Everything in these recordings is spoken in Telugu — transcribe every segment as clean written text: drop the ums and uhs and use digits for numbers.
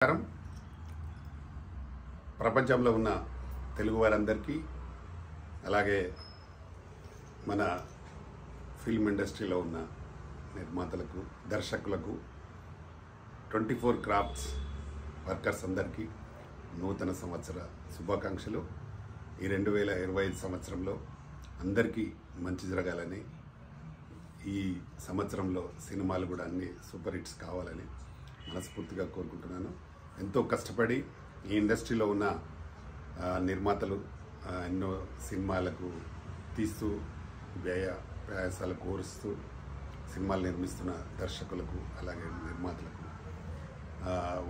నమస్కారం. ప్రపంచంలో ఉన్న తెలుగు వారందరికీ అలాగే మన ఫిల్మ్ ఇండస్ట్రీలో ఉన్న నిర్మాతలకు, దర్శకులకు, 24 క్రాఫ్ట్స్ వర్కర్స్ అందరికీ నూతన సంవత్సర శుభాకాంక్షలు. ఈ 2025 సంవత్సరంలో అందరికీ మంచి జరగాలని, ఈ సంవత్సరంలో సినిమాలు కూడా అన్ని సూపర్ హిట్స్ కావాలని మనస్ఫూర్తిగా కోరుకుంటున్నాను. ఎంతో కష్టపడి ఈ ఇండస్ట్రీలో ఉన్న నిర్మాతలు ఎన్నో సినిమాలకు తీస్తూ ప్రయాసాలు కోరుస్తూ సినిమాలు నిర్మిస్తున్న దర్శకులకు అలాగే నిర్మాతలకు,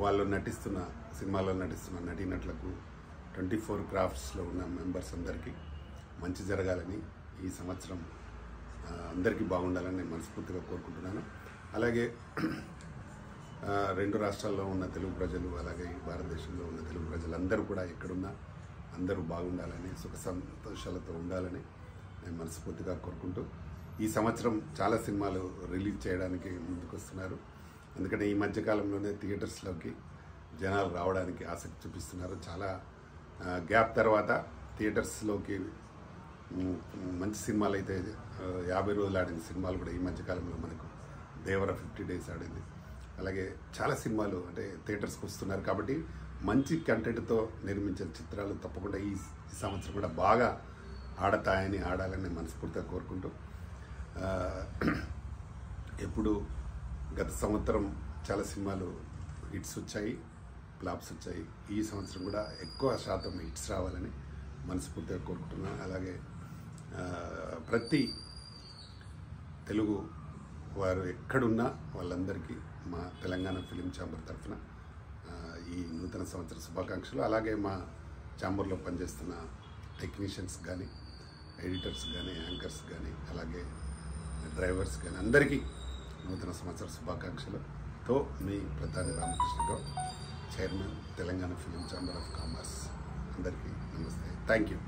వాళ్ళు నటిస్తున్న సినిమాలో నటిస్తున్న నటీనటులకు, 24 క్రాఫ్ట్స్లో ఉన్న మెంబర్స్ అందరికీ మంచి జరగాలని, ఈ సంవత్సరం అందరికీ బాగుండాలని నేను మనస్ఫూర్తిగా కోరుకుంటున్నాను. అలాగే రెండు రాష్ట్రాల్లో ఉన్న తెలుగు ప్రజలు అలాగే భారతదేశంలో ఉన్న తెలుగు ప్రజలందరూ కూడా ఎక్కడున్నా అందరూ బాగుండాలని, సుఖ సంతోషాలతో ఉండాలని నేను మనస్ఫూర్తిగా కోరుకుంటూ, ఈ సంవత్సరం చాలా సినిమాలు రిలీజ్ చేయడానికి ముందుకు వస్తున్నారు. ఎందుకంటే ఈ మధ్యకాలంలోనే థియేటర్స్లోకి జనాలు రావడానికి ఆసక్తి చూపిస్తున్నారు. చాలా గ్యాప్ తర్వాత థియేటర్స్లోకి మంచి సినిమాలు అయితే 50 రోజులు ఆడిన సినిమాలు కూడా ఈ మధ్యకాలంలో మనకు దేవర 50 డేస్ ఆడింది. అలాగే చాలా సినిమాలు అంటే థియేటర్స్కి వస్తున్నారు. కాబట్టి మంచి కంటెంట్తో నిర్మించిన చిత్రాలు తప్పకుండా ఈ సంవత్సరం కూడా బాగా ఆడాలని మనస్ఫూర్తిగా కోరుకుంటూ, ఎప్పుడు గత సంవత్సరం చాలా సినిమాలు హిట్స్ వచ్చాయి, ఫ్లాప్స్ వచ్చాయి. ఈ సంవత్సరం కూడా ఎక్కువ శాతం హిట్స్ రావాలని మనస్ఫూర్తిగా కోరుకుంటున్నాను. అలాగే ప్రతి తెలుగు వారు ఎక్కడున్నా వాళ్ళందరికీ మా తెలంగాణ ఫిలిం ఛాంబర్ తరఫున ఈ నూతన సంవత్సర శుభాకాంక్షలు. అలాగే మా ఛాంబర్లో పనిచేస్తున్న టెక్నీషియన్స్ కానీ, ఎడిటర్స్ కానీ, యాంకర్స్ కానీ, అలాగే డ్రైవర్స్ కానీ అందరికీ నూతన సంవత్సర శుభాకాంక్షలతో మీ ప్రధాని Ramakrishna Rao, chairman, Telangana film chamber of commerce. అందరికీ నమస్తే. Thank you.